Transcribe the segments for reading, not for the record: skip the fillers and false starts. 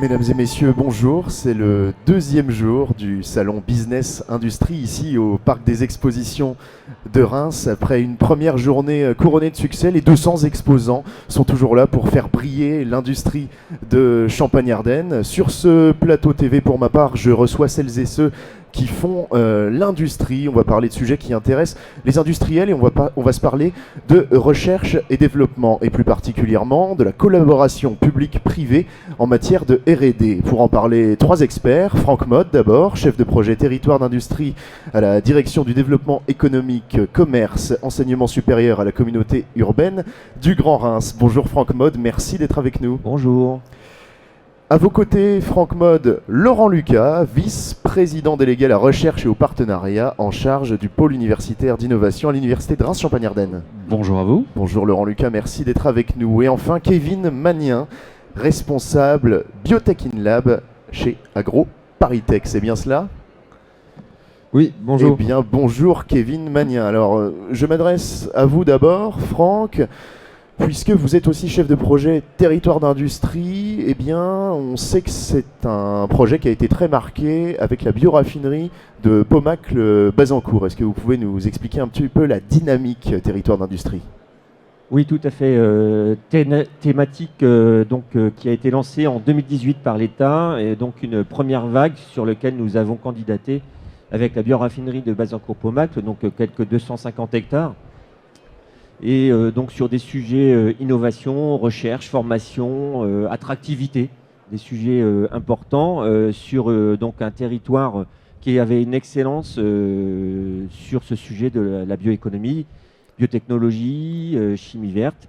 Mesdames et messieurs, bonjour. C'est le deuxième jour du salon Business Industrie ici au Parc des Expositions de Reims. Après une première journée couronnée de succès, les 200 exposants sont toujours là pour faire briller l'industrie de Champagne-Ardenne. Sur ce plateau TV, pour ma part, je reçois celles et ceux qui font l'industrie. On va parler de sujets qui intéressent les industriels et on va se parler de recherche et développement et plus particulièrement de la collaboration publique-privée en matière de R&D. Pour en parler, trois experts. Franck Mode d'abord, chef de projet territoire d'industrie à la direction du développement économique, commerce, enseignement supérieur à la communauté urbaine du Grand Reims. Bonjour Franck Mode, merci d'être avec nous. Bonjour. À vos côtés, Franck Mode, Laurent Lucas, vice-président délégué à la recherche et au partenariat en charge du pôle universitaire d'innovation à l'université de Reims-Champagne-Ardenne. Bonjour à vous. Bonjour Laurent Lucas, merci d'être avec nous. Et enfin, Kevin Magnien, responsable Biotech in Lab chez AgroParisTech. C'est bien cela ? Oui, bonjour. Eh bien, bonjour Kevin Magnien. Alors, je m'adresse à vous d'abord, Franck. Puisque vous êtes aussi chef de projet territoire d'industrie, eh bien, on sait que c'est un projet qui a été très marqué avec la bioraffinerie de Paumac-le-Bazancourt. Est-ce que vous pouvez nous expliquer un petit peu la dynamique territoire d'industrie ? Oui, tout à fait. Thématique qui a été lancée en 2018 par l'État et donc une première vague sur laquelle nous avons candidaté avec la bioraffinerie de Bazancourt-Paumac, donc quelques 250 hectares. Et donc sur des sujets innovation, recherche, formation, attractivité, des sujets importants sur donc un territoire qui avait une excellence sur ce sujet de la bioéconomie, biotechnologie, chimie verte.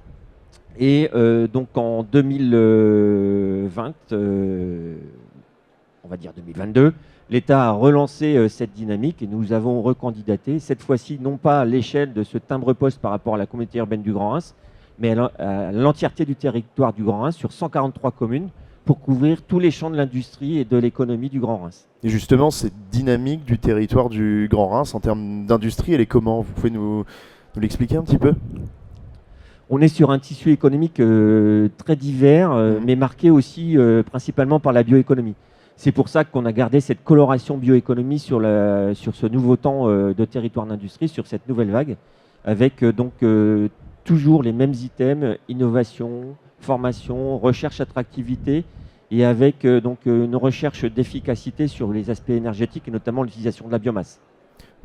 Et donc en 2020, on va dire 2022, l'État a relancé cette dynamique et nous avons recandidaté, cette fois-ci non pas à l'échelle de ce timbre-poste par rapport à la communauté urbaine du Grand Reims, mais à l'entièreté du territoire du Grand Reims sur 143 communes pour couvrir tous les champs de l'industrie et de l'économie du Grand Reims. Et justement, cette dynamique du territoire du Grand Reims en termes d'industrie, elle est comment ? Vous pouvez nous l'expliquer un petit peu ? On est sur un tissu économique très divers, mais marqué aussi principalement par la bioéconomie. C'est pour ça qu'on a gardé cette coloration bioéconomie sur ce nouveau temps de territoire d'industrie, sur cette nouvelle vague, avec toujours les mêmes items, innovation, formation, recherche, attractivité, et avec une recherche d'efficacité sur les aspects énergétiques et notamment l'utilisation de la biomasse.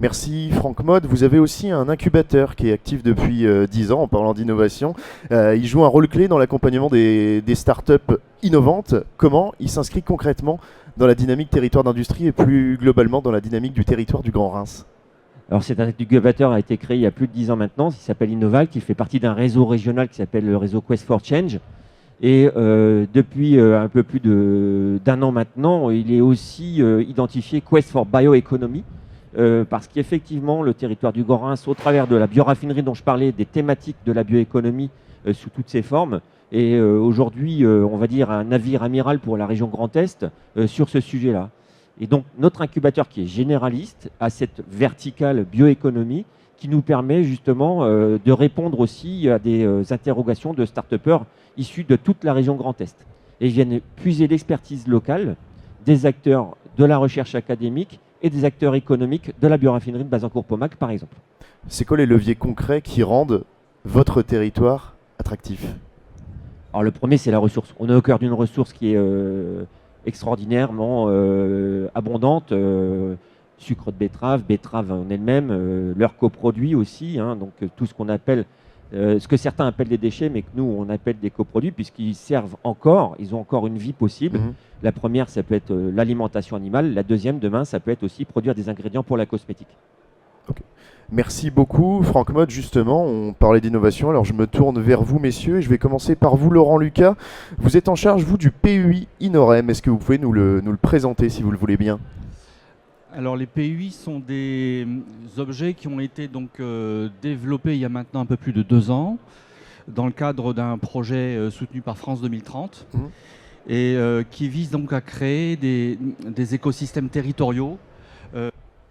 Merci Franck Mode. Vous avez aussi un incubateur qui est actif depuis 10 ans en parlant d'innovation. Il joue un rôle clé dans l'accompagnement des startups innovantes. Comment il s'inscrit concrètement dans la dynamique territoire d'industrie et plus globalement dans la dynamique du territoire du Grand Reims ? Alors cet incubateur a été créé il y a plus de 10 ans maintenant. Il s'appelle Innoval, qui fait partie d'un réseau régional qui s'appelle le réseau Quest for Change. Et depuis un peu plus d'un an maintenant, il est aussi identifié Quest for Bioeconomy. Parce qu'effectivement, le territoire du Grand Reims, au travers de la bioraffinerie dont je parlais, des thématiques de la bioéconomie sous toutes ses formes, et aujourd'hui, on va dire, un navire amiral pour la région Grand Est sur ce sujet-là. Et donc, notre incubateur qui est généraliste a cette verticale bioéconomie qui nous permet justement de répondre aussi à des interrogations de start-upers issus de toute la région Grand Est. Et ils viennent puiser l'expertise locale des acteurs de la recherche académique et des acteurs économiques de la bioraffinerie de Bazancourt-Paumac, par exemple. C'est quoi les leviers concrets qui rendent votre territoire attractif ? Alors le premier, c'est la ressource. On est au cœur d'une ressource qui est extraordinairement abondante. Sucre de betterave en elle-même, leurs coproduits aussi, donc tout ce qu'on appelle, ce que certains appellent des déchets, mais que nous, on appelle des coproduits, puisqu'ils servent encore, ils ont encore une vie possible. La première, ça peut être l'alimentation animale. La deuxième, demain, ça peut être aussi produire des ingrédients pour la cosmétique. Okay. Merci beaucoup. Franck Mode, justement, on parlait d'innovation. Alors, je me tourne vers vous, messieurs, et je vais commencer par vous, Laurent Lucas. Vous êtes en charge, vous, du PUI Inorem. Est-ce que vous pouvez nous le présenter, si vous le voulez bien ? Alors, les PUI sont des objets qui ont été donc développés il y a maintenant un peu plus de 2 ans, dans le cadre d'un projet soutenu par France 2030. Et qui vise donc à créer des écosystèmes territoriaux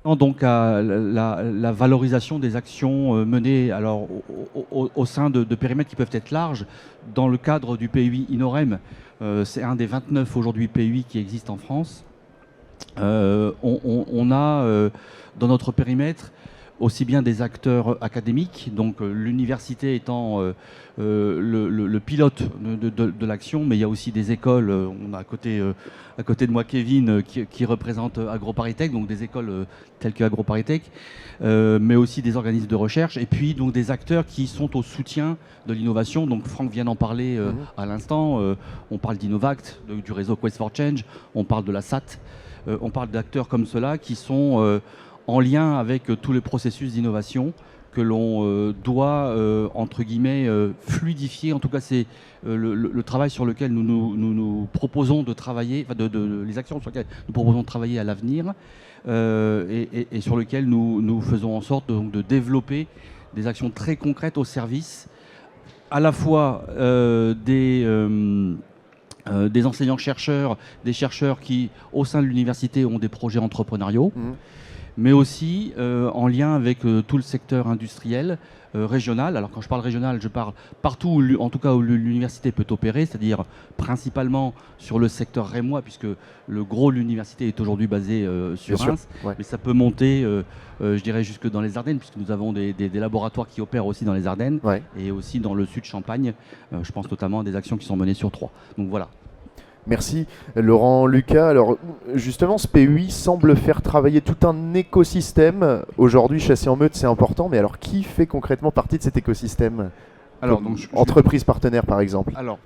Donc à la valorisation des actions menées alors, au sein de périmètres qui peuvent être larges. Dans le cadre du PUI Inorem, c'est un des 29 aujourd'hui PUI qui existent en France. On a dans notre périmètre aussi bien des acteurs académiques, donc l'université étant le pilote de l'action, mais il y a aussi des écoles. On a à côté de moi Kevin qui représente AgroParisTech, donc des écoles telles que AgroParisTech, mais aussi des organismes de recherche, et puis donc des acteurs qui sont au soutien de l'innovation. Donc Franck vient d'en parler à l'instant. On parle d'Innovact, du réseau Quest for Change, on parle de la SAT, on parle d'acteurs comme cela qui sont en lien avec tous les processus d'innovation que l'on doit, entre guillemets, fluidifier. En tout cas, c'est le travail sur lequel nous proposons de travailler, enfin les actions sur lesquelles nous proposons de travailler à l'avenir, et sur lesquelles nous faisons en sorte de développer des actions très concrètes au service à la fois des enseignants-chercheurs, des chercheurs qui, au sein de l'université, ont des projets entrepreneuriaux, mais aussi en lien avec tout le secteur industriel régional. Alors quand je parle régional, je parle partout, en tout cas où l'université peut opérer, c'est-à-dire principalement sur le secteur rémois, puisque le gros de l'université est aujourd'hui basé sur Reims, mais ça peut monter, je dirais, jusque dans les Ardennes, puisque nous avons des laboratoires qui opèrent aussi dans les Ardennes, et aussi dans le sud Champagne. Je pense notamment à des actions qui sont menées sur Troyes. Donc voilà. Merci Laurent Lucas. Alors justement, ce PUI semble faire travailler tout un écosystème. Aujourd'hui, Chasser en Meute, c'est important, mais alors qui fait concrètement partie de cet écosystème? Alors, entreprises partenaires par exemple. Alors,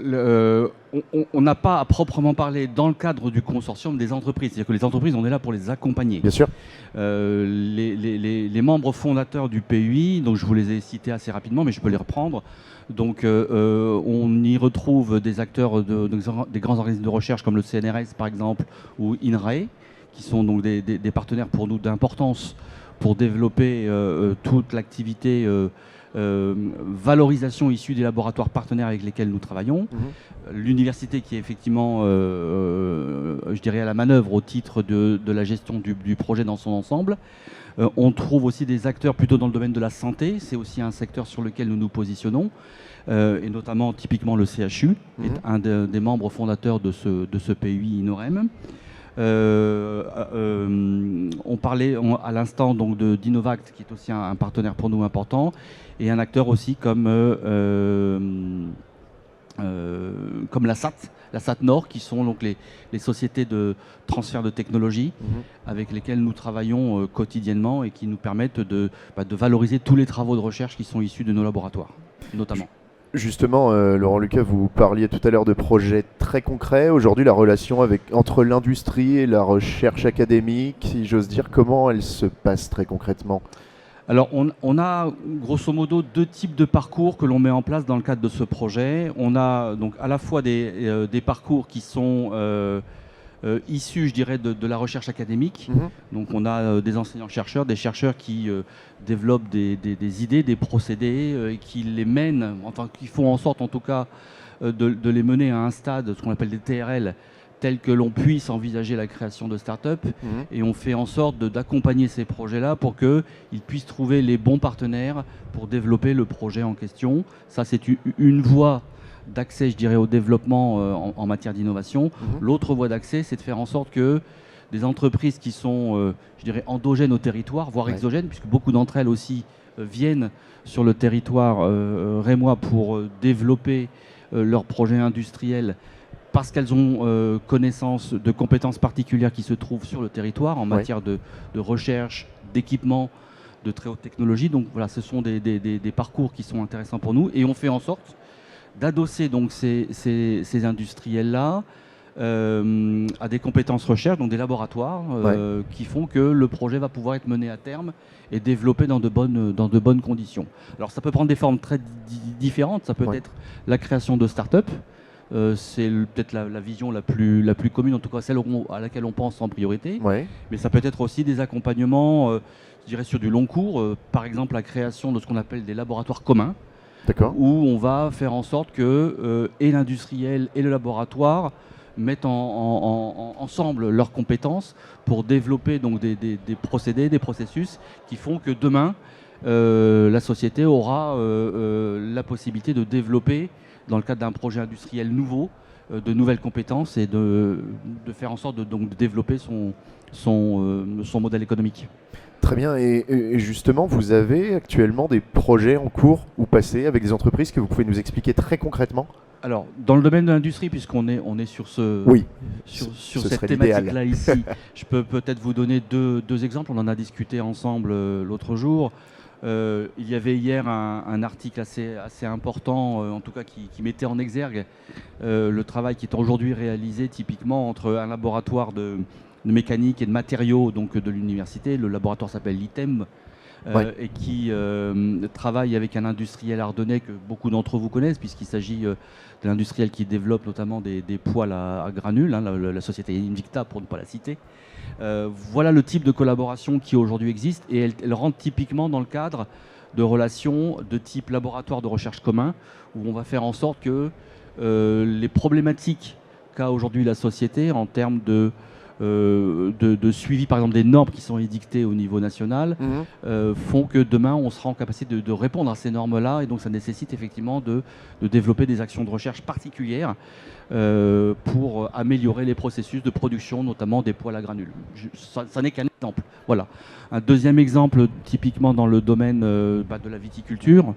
on n'a pas à proprement parler dans le cadre du consortium des entreprises. C'est-à-dire que les entreprises, on est là pour les accompagner. Bien sûr. Les membres fondateurs du PUI, donc je vous les ai cités assez rapidement, mais je peux les reprendre. Donc on y retrouve des acteurs des grands organismes de recherche comme le CNRS par exemple, ou INRAE, qui sont donc des partenaires pour nous d'importance pour développer toute l'activité valorisation issue des laboratoires partenaires avec lesquels nous travaillons. L'université qui est effectivement, je dirais, à la manœuvre au titre de la gestion du projet dans son ensemble. On trouve aussi des acteurs plutôt dans le domaine de la santé. C'est aussi un secteur sur lequel nous nous positionnons. Et notamment, typiquement, le CHU est un des membres fondateurs de ce PUI Inorem. On parlait à l'instant donc d'Innovact, qui est aussi un partenaire pour nous important, et un acteur aussi comme la SAT Nord, qui sont donc les sociétés de transfert de technologie avec lesquelles nous travaillons quotidiennement et qui nous permettent de valoriser tous les travaux de recherche qui sont issus de nos laboratoires, notamment. Justement, Laurent Lucas, vous parliez tout à l'heure de projets très concrets. Aujourd'hui, la relation entre l'industrie et la recherche académique, si j'ose dire, comment elle se passe très concrètement ? Alors, on a grosso modo deux types de parcours que l'on met en place dans le cadre de ce projet. On a donc à la fois des parcours qui sont issus, je dirais, de la recherche académique. Donc on a des enseignants-chercheurs, des chercheurs qui développent des idées, des procédés, et qui les mènent, enfin qui font en sorte en tout cas de les mener à un stade, ce qu'on appelle des TRL, tel que l'on puisse envisager la création de start-up. Et on fait en sorte d'accompagner ces projets-là pour qu'ils puissent trouver les bons partenaires pour développer le projet en question. Ça, c'est une voie d'accès, je dirais, au développement en matière d'innovation. L'autre voie d'accès, c'est de faire en sorte que des entreprises qui sont, je dirais, endogènes au territoire, voire exogènes, puisque beaucoup d'entre elles aussi viennent sur le territoire rémois pour développer leurs projets industriels, parce qu'elles ont connaissance de compétences particulières qui se trouvent sur le territoire en matière de recherche, d'équipement, de très haute technologie. Donc voilà, ce sont des parcours qui sont intéressants pour nous, et on fait en sorte d'adosser donc ces industriels-là à des compétences recherche, donc des laboratoires qui font que le projet va pouvoir être mené à terme et développé dans de bonnes conditions. Alors ça peut prendre des formes très différentes. Ça peut être la création de start-up. C'est peut-être la vision la plus commune, en tout cas celle à laquelle on pense en priorité. Mais ça peut être aussi des accompagnements, je dirais, sur du long cours. Par exemple, la création de ce qu'on appelle des laboratoires communs, où on va faire en sorte que et l'industriel et le laboratoire mettent ensemble leurs compétences pour développer donc des procédés, des processus qui font que demain, la société aura la possibilité de développer, dans le cadre d'un projet industriel nouveau, de nouvelles compétences et de faire en sorte de développer son modèle économique. Très bien, et justement, vous avez actuellement des projets en cours ou passés avec des entreprises que vous pouvez nous expliquer très concrètement ? Alors, dans le domaine de l'industrie, puisqu'on est sur Oui, sur ce cette serait thématique-là ici, je peux peut-être vous donner deux exemples. On en a discuté ensemble l'autre jour. Il y avait hier un article assez important, en tout cas qui mettait en exergue le travail qui est aujourd'hui réalisé typiquement entre un laboratoire de mécanique et de matériaux donc, de l'université. Le laboratoire s'appelle l'ITEM. Et qui travaille avec un industriel ardennais que beaucoup d'entre vous connaissent, puisqu'il s'agit de l'industriel qui développe notamment des poêles à granules, hein, la société Invicta pour ne pas la citer. Voilà le type de collaboration qui aujourd'hui existe, et elle rentre typiquement dans le cadre de relations de type laboratoire de recherche commun, où on va faire en sorte que les problématiques qu'a aujourd'hui la société en termes de suivi par exemple des normes qui sont édictées au niveau national font que demain on sera en capacité de répondre à ces normes-là, et donc ça nécessite effectivement de développer des actions de recherche particulières pour améliorer les processus de production, notamment des poêles à granules. Ça n'est qu'un exemple. Voilà. Un deuxième exemple, typiquement dans le domaine de la viticulture,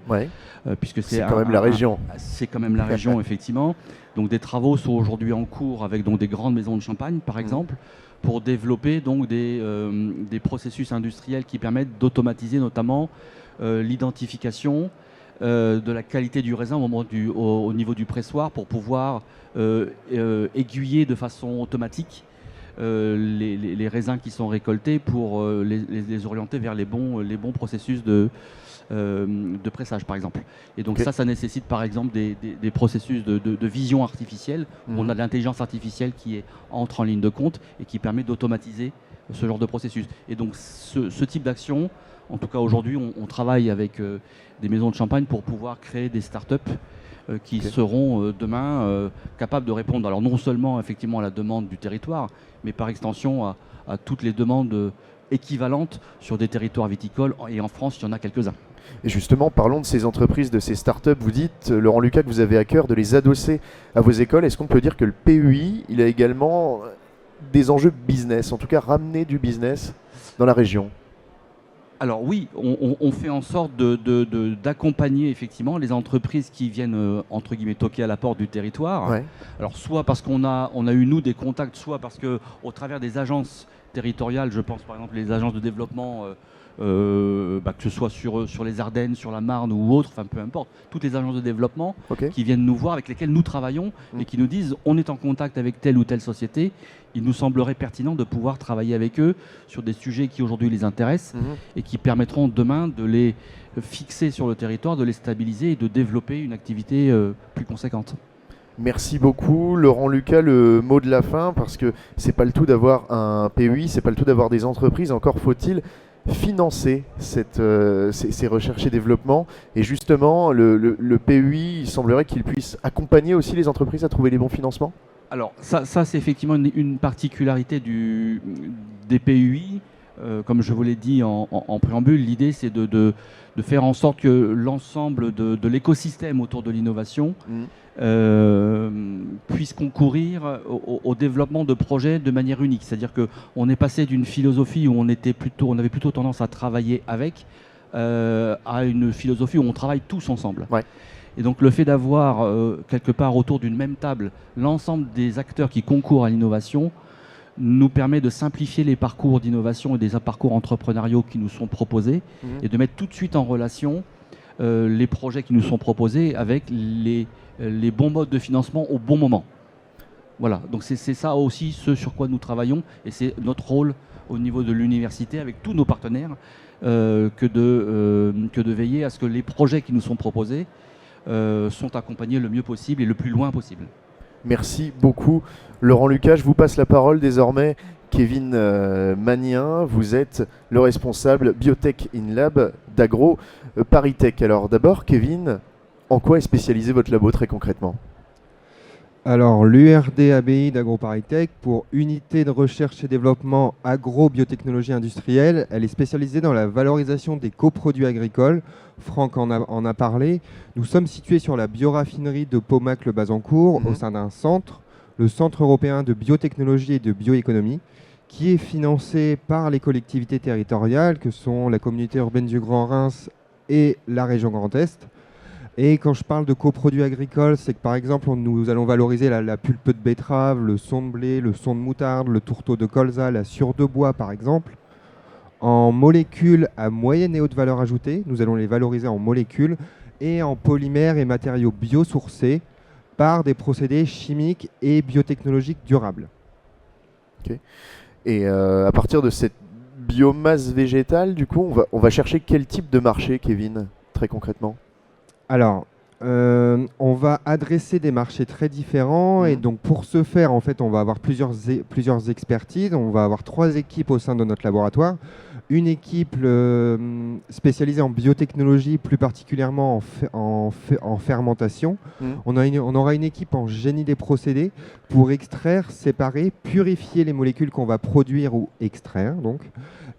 puisque c'est quand même la région. C'est quand même la région, effectivement. Donc des travaux sont aujourd'hui en cours avec donc, des grandes maisons de champagne, par exemple, pour développer donc, des processus industriels qui permettent d'automatiser notamment l'identification de la qualité du raisin au niveau du pressoir, pour pouvoir aiguiller de façon automatique les raisins qui sont récoltés pour les orienter vers les bons processus de pressage, par exemple. Et donc ça nécessite par exemple des processus de vision artificielle, où on a de l'intelligence artificielle qui entre en ligne de compte et qui permet d'automatiser ce genre de processus. Et donc ce type d'action, en tout cas aujourd'hui, on travaille avec des maisons de champagne pour pouvoir créer des startups qui seront demain capables de répondre, alors non seulement effectivement à la demande du territoire, mais par extension à toutes les demandes équivalentes sur des territoires viticoles, et en France, il y en a quelques-uns. Et justement, parlons de ces entreprises, de ces startups. Vous dites, Laurent Lucas, que vous avez à cœur de les adosser à vos écoles. Est-ce qu'on peut dire que le PEI, il a également des enjeux business, en tout cas ramener du business dans la région ? Alors oui, on fait en sorte d'accompagner effectivement les entreprises qui viennent entre guillemets toquer à la porte du territoire. Alors soit parce qu'on a eu nous des contacts, soit parce qu'au travers des agences territoriales, je pense par exemple les agences de développement, que ce soit sur les Ardennes, sur la Marne ou autres, enfin peu importe, toutes les agences de développement qui viennent nous voir, avec lesquelles nous travaillons et qui nous disent on est en contact avec telle ou telle société, il nous semblerait pertinent de pouvoir travailler avec eux sur des sujets qui aujourd'hui les intéressent et qui permettront demain de les fixer sur le territoire, de les stabiliser et de développer une activité plus conséquente. Merci beaucoup Laurent Lucas, le mot de la fin, parce que c'est pas le tout d'avoir un PEI, c'est pas le tout d'avoir des entreprises, encore faut-il financer ces recherches et développements. Et justement, le PEI, il semblerait qu'il puisse accompagner aussi les entreprises à trouver les bons financements. Alors ça c'est effectivement une particularité des PEI. Comme je vous l'ai dit en préambule, l'idée c'est de faire en sorte que l'ensemble de l'écosystème autour de l'innovation puisse concourir au développement de projets de manière unique. C'est-à-dire qu'on est passé d'une philosophie où on avait plutôt tendance à travailler avec à une philosophie où on travaille tous ensemble. Et donc le fait d'avoir quelque part autour d'une même table l'ensemble des acteurs qui concourent à l'innovation nous permet de simplifier les parcours d'innovation et des parcours entrepreneuriaux qui nous sont proposés et de mettre tout de suite en relation les projets qui nous sont proposés avec les bons modes de financement au bon moment. Voilà, donc c'est ça aussi ce sur quoi nous travaillons, et c'est notre rôle au niveau de l'université avec tous nos partenaires que de veiller à ce que les projets qui nous sont proposés sont accompagnés le mieux possible et le plus loin possible. Merci beaucoup Laurent Lucas. Je vous passe la parole désormais. Kevin Magnien, vous êtes le responsable Biotech in Lab d'Agro ParisTech. Alors d'abord Kevin, en quoi est spécialisé votre labo très concrètement ? Alors, l'URD ABI d'AgroParisTech, pour Unité de recherche et développement agro-biotechnologie industrielle, elle est spécialisée dans la valorisation des coproduits agricoles. Franck en a parlé. Nous sommes situés sur la bioraffinerie de Paumac-le-Bazancourt, au sein d'un centre, le Centre européen de biotechnologie et de bioéconomie, qui est financé par les collectivités territoriales, que sont la communauté urbaine du Grand Reims et la région Grand Est. Et quand je parle de coproduits agricoles, c'est que par exemple, nous allons valoriser la pulpe de betterave, le son de blé, le son de moutarde, le tourteau de colza, la sciure de bois par exemple. En molécules à moyenne et haute valeur ajoutée, nous allons les valoriser en molécules et en polymères et matériaux biosourcés par des procédés chimiques et biotechnologiques durables. Ok. Et à partir de cette biomasse végétale, du coup, on va chercher quel type de marché, Kevin, très concrètement? Alors, on va adresser des marchés très différents et donc pour ce faire, en fait, on va avoir plusieurs expertises. On va avoir 3 équipes au sein de notre laboratoire. Une équipe spécialisée en biotechnologie, plus particulièrement en fermentation. On aura une équipe en génie des procédés pour extraire, séparer, purifier les molécules qu'on va produire ou extraire, donc.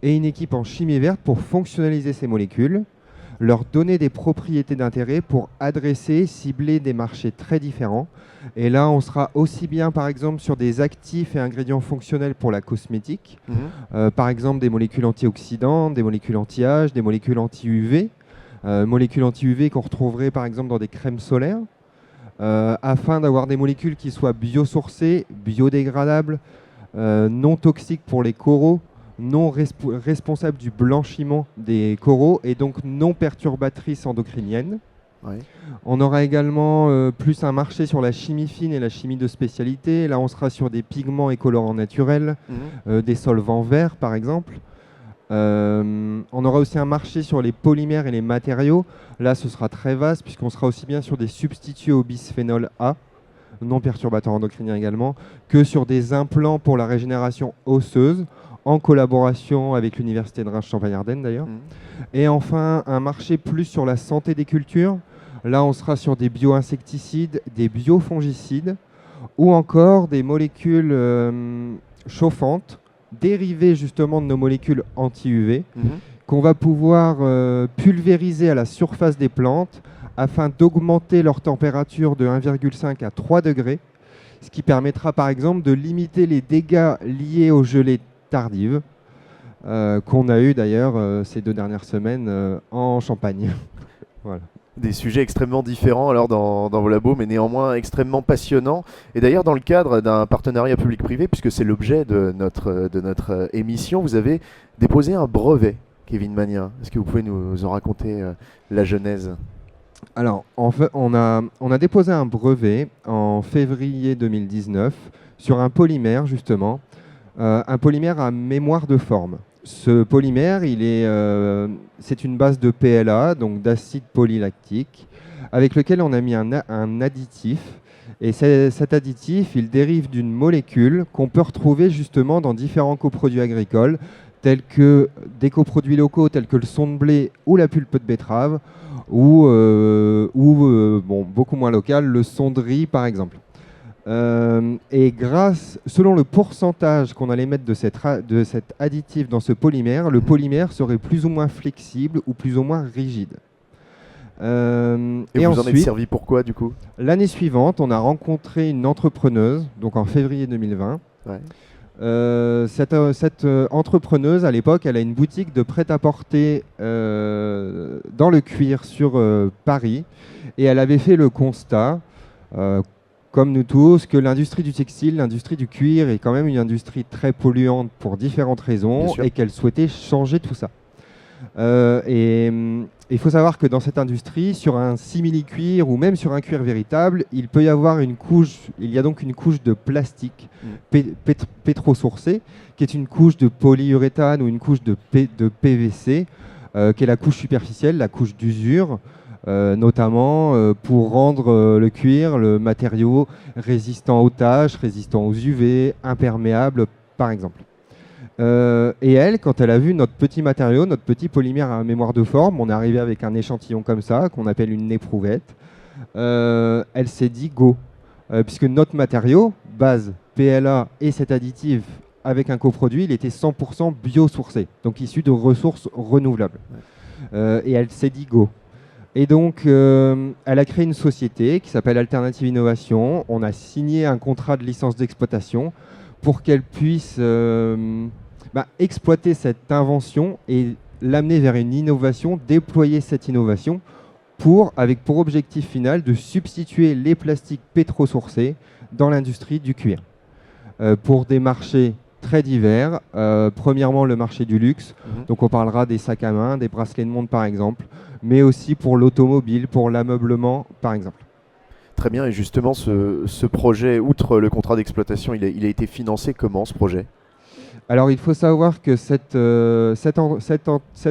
Et une équipe en chimie verte pour fonctionnaliser ces molécules, leur donner des propriétés d'intérêt pour adresser, cibler des marchés très différents. Et là, on sera aussi bien, par exemple, sur des actifs et ingrédients fonctionnels pour la cosmétique, par exemple des molécules antioxydantes, des molécules anti-âge, des molécules anti-UV, molécules anti-UV qu'on retrouverait, par exemple, dans des crèmes solaires, afin d'avoir des molécules qui soient biosourcées, biodégradables, non toxiques pour les coraux, non responsable du blanchiment des coraux et donc non perturbatrice endocrinienne. Ouais. On aura également plus un marché sur la chimie fine et la chimie de spécialité. Là, on sera sur des pigments et colorants naturels, des solvants verts par exemple. On aura aussi un marché sur les polymères et les matériaux. Là, ce sera très vaste puisqu'on sera aussi bien sur des substituts au bisphénol A, non perturbateurs endocriniens également, que sur des implants pour la régénération osseuse, en collaboration avec l'Université de Reims-Champagne-Ardenne d'ailleurs. Et enfin, un marché plus sur la santé des cultures. Là, on sera sur des bioinsecticides, des biofongicides, ou encore des molécules chauffantes, dérivées justement de nos molécules anti-UV, qu'on va pouvoir pulvériser à la surface des plantes afin d'augmenter leur température de 1,5 à 3 degrés, ce qui permettra par exemple de limiter les dégâts liés aux gelées tardive, qu'on a eu d'ailleurs ces 2 dernières semaines en Champagne. Voilà. Des sujets extrêmement différents alors dans vos labos, mais néanmoins extrêmement passionnants. Et d'ailleurs, dans le cadre d'un partenariat public-privé, puisque c'est l'objet de notre émission, vous avez déposé un brevet, Kevin Magnien. Est-ce que vous pouvez nous en raconter la genèse ? Alors, en fait, on a déposé un brevet en février 2019 sur un polymère, justement, un polymère à mémoire de forme. Ce polymère, c'est une base de PLA, donc d'acide polylactique, avec lequel on a mis un additif. Et cet additif, il dérive d'une molécule qu'on peut retrouver justement dans différents coproduits agricoles, tels que des coproduits locaux, tels que le son de blé ou la pulpe de betterave, ou beaucoup moins local, le son de riz par exemple. Et selon le pourcentage qu'on allait mettre de cet additif dans ce polymère, le polymère serait plus ou moins flexible ou plus ou moins rigide. Et vous en êtes servi pour quoi du coup ? L'année suivante, on a rencontré une entrepreneuse, donc en février 2020. Ouais. Cette entrepreneuse, à l'époque, elle a une boutique de prêt-à-porter dans le cuir sur Paris. Et elle avait fait le constat, comme nous tous, que l'industrie du textile, l'industrie du cuir est quand même une industrie très polluante pour différentes raisons et qu'elle souhaitait changer tout ça. Et il faut savoir que dans cette industrie, sur un simili-cuir ou même sur un cuir véritable, il y a donc une couche de plastique pétrosourcée, qui est une couche de polyuréthane ou une couche de PVC, qui est la couche superficielle, la couche d'usure, notamment pour rendre le cuir, le matériau résistant aux taches, résistant aux UV, imperméable par exemple. Et elle, quand elle a vu notre petit matériau, notre petit polymère à mémoire de forme, on est arrivé avec un échantillon comme ça, qu'on appelle une éprouvette, elle s'est dit go. puisque notre matériau, base PLA et cet additif avec un coproduit, il était 100% biosourcé, donc issu de ressources renouvelables. Et elle s'est dit go. Et donc, elle a créé une société qui s'appelle Alternative Innovation. On a signé un contrat de licence d'exploitation pour qu'elle puisse exploiter cette invention et l'amener vers une innovation, déployer cette innovation avec pour objectif final de substituer les plastiques pétrosourcés dans l'industrie du cuir. Pour des marchés très divers. Premièrement, le marché du luxe. Donc, on parlera des sacs à main, des bracelets de montre par exemple, mais aussi pour l'automobile, pour l'ameublement par exemple. Très bien, et justement, ce projet, outre le contrat d'exploitation, il a été financé comment, ce projet ? Alors, il faut savoir que cette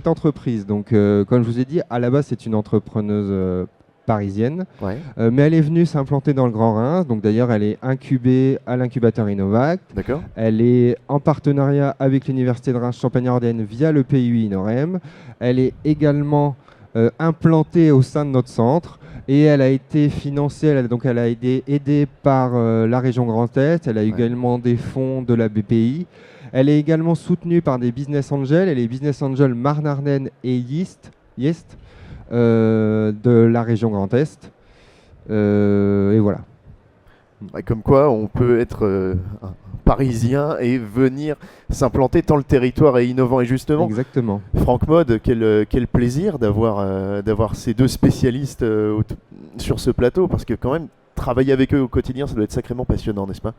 entreprise, donc, comme je vous ai dit, à la base, c'est une entrepreneuse parisienne, mais elle est venue s'implanter dans le Grand Reims. Donc, d'ailleurs, elle est incubée à l'incubateur Innovact. D'accord. Elle est en partenariat avec l'Université de Reims Champagne-Ardenne via le PUI INOREM. Elle est également implantée au sein de notre centre. Et elle a été financée, elle a été aidée par la région Grand Est. Elle a également des fonds de la BPI. Elle est également soutenue par des business angels, et les business angels Marne-Ardenne et Yest de la région Grand Est. Et voilà. Comme quoi, on peut être parisien et venir s'implanter tant le territoire est innovant. Et justement, exactement. Franck Maude, quel plaisir d'avoir ces deux spécialistes sur ce plateau, parce que quand même, travailler avec eux au quotidien, ça doit être sacrément passionnant, n'est-ce pas ?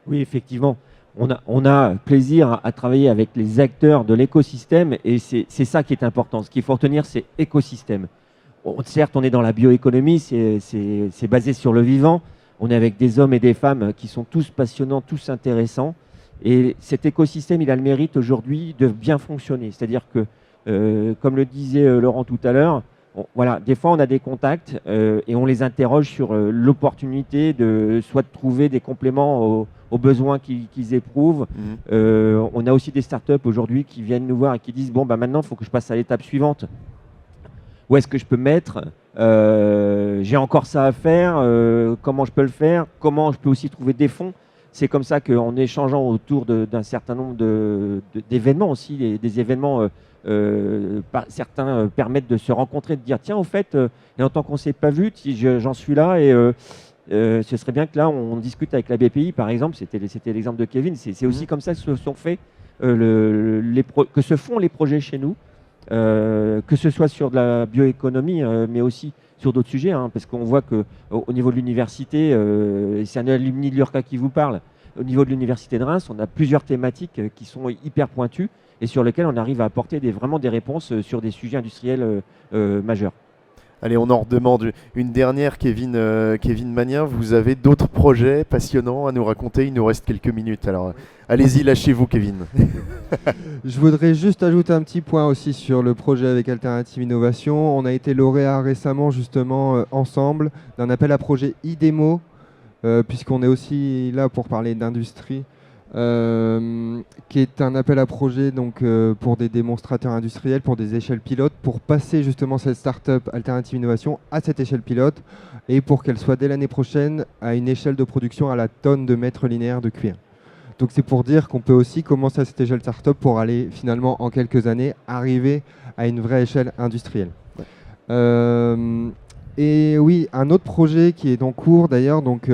Oui, effectivement. On a plaisir à travailler avec les acteurs de l'écosystème, et c'est ça qui est important. Ce qu'il faut retenir, c'est écosystème. Certes, on est dans la bioéconomie, c'est basé sur le vivant. On est avec des hommes et des femmes qui sont tous passionnants, tous intéressants. Et cet écosystème, il a le mérite aujourd'hui de bien fonctionner. C'est-à-dire que, comme le disait Laurent tout à l'heure, voilà, des fois on a des contacts et on les interroge sur l'opportunité de soit de trouver des compléments aux besoins qu'ils éprouvent. On a aussi des startups aujourd'hui qui viennent nous voir et qui disent bon, bah, maintenant il faut que je passe à l'étape suivante. Où est-ce que je peux mettre j'ai encore ça à faire, comment je peux le faire, comment je peux aussi trouver des fonds. C'est comme ça qu'en échangeant autour d'un certain nombre d'événements aussi, des événements, certains permettent de se rencontrer, de dire tiens, au fait, et en tant qu'on ne s'est pas vu, j'en suis là, et ce serait bien que là, on discute avec la BPI, par exemple, c'était l'exemple de Kevin, c'est aussi comme ça que se sont faits, que se font les projets chez nous. Que ce soit sur de la bioéconomie, mais aussi sur d'autres sujets, parce qu'on voit qu'au niveau de l'université, c'est un alumni de l'URCA qui vous parle, au niveau de l'université de Reims, on a plusieurs thématiques qui sont hyper pointues et sur lesquelles on arrive à apporter vraiment des réponses sur des sujets industriels majeurs. Allez, on en redemande une dernière, Kevin Magnin. Vous avez d'autres projets passionnants à nous raconter? Il nous reste quelques minutes. Alors, allez-y, lâchez-vous, Kevin. Je voudrais juste ajouter un petit point aussi sur le projet avec Alternative Innovation. On a été lauréat récemment, justement, ensemble, d'un appel à projet IDEMO, puisqu'on est aussi là pour parler d'industrie. Qui est un appel à projet donc, pour des démonstrateurs industriels, pour des échelles pilotes, pour passer justement cette start-up Alternative Innovation à cette échelle pilote et pour qu'elle soit dès l'année prochaine à une échelle de production à la tonne de mètres linéaires de cuir. Donc c'est pour dire qu'on peut aussi commencer à cette échelle start-up pour aller finalement en quelques années arriver à une vraie échelle industrielle. Et oui, un autre projet qui est en cours d'ailleurs, donc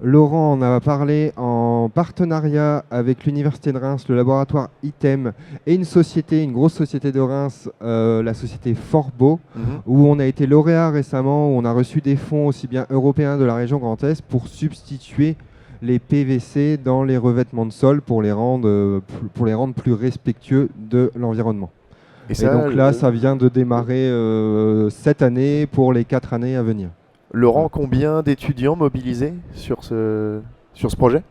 Laurent en a parlé en partenariat avec l'Université de Reims, le laboratoire ITEM et une grosse société de Reims, la société Forbo, où on a été lauréat récemment, où on a reçu des fonds aussi bien européens de la région Grand Est pour substituer les PVC dans les revêtements de sol pour les rendre plus respectueux de l'environnement. Et donc là, ça vient de démarrer cette année pour les 4 années à venir. Laurent, combien d'étudiants mobilisés sur ce projet?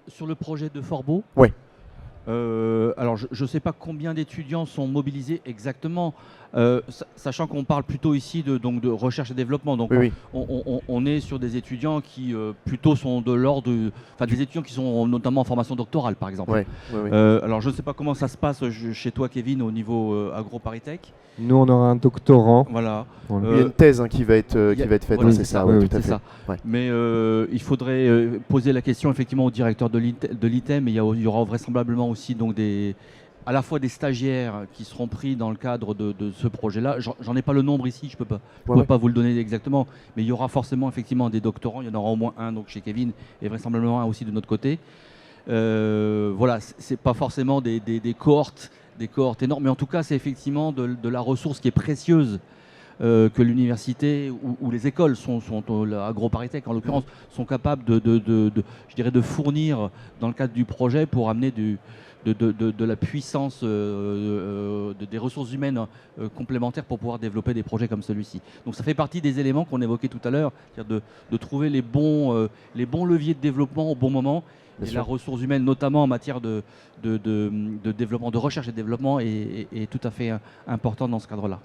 Sur le projet de Forbo? Oui. Alors, je ne sais pas combien d'étudiants sont mobilisés exactement, sachant qu'on parle plutôt ici de recherche et développement. Donc, Oui, on est sur des étudiants qui plutôt sont de l'ordre, des étudiants qui sont notamment en formation doctorale, par exemple. oui. Alors, je ne sais pas comment ça se passe chez toi, Kevin, au niveau AgroParisTech. Nous, on aura un doctorant. Voilà. Voilà. Il y a une thèse qui va être faite, voilà, c'est ça, ouais, oui, tout à c'est fait. ça. Ouais. Mais il faudrait poser la question effectivement au directeur de l'ITEM, et il y aura vraisemblablement aussi donc à la fois des stagiaires qui seront pris dans le cadre de ce projet-là. J'en ai pas le nombre ici, je pourrais pas vous le donner exactement, mais il y aura forcément effectivement des doctorants. Il y en aura au moins un donc chez Kevin et vraisemblablement un aussi de notre côté. Voilà, c'est pas forcément des cohortes énormes, mais en tout cas c'est effectivement de la ressource qui est précieuse. Que l'université ou les écoles AgroParisTech en l'occurrence, sont capables de fournir dans le cadre du projet pour amener de la puissance, des ressources humaines complémentaires pour pouvoir développer des projets comme celui-ci. Donc ça fait partie des éléments qu'on évoquait tout à l'heure, c'est-à-dire de trouver les bons leviers de développement au bon moment. Bien Et sûr. la ressource humaine, notamment en matière de développement, de recherche et développement, est tout à fait important dans ce cadre-là.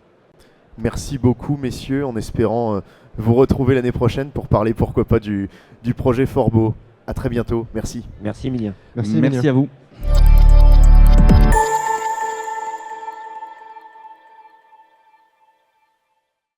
Merci beaucoup, messieurs, en espérant vous retrouver l'année prochaine pour parler, pourquoi pas, du projet fort beau. À très bientôt. Merci. Merci Emilien. Merci, Emilien. Merci à vous.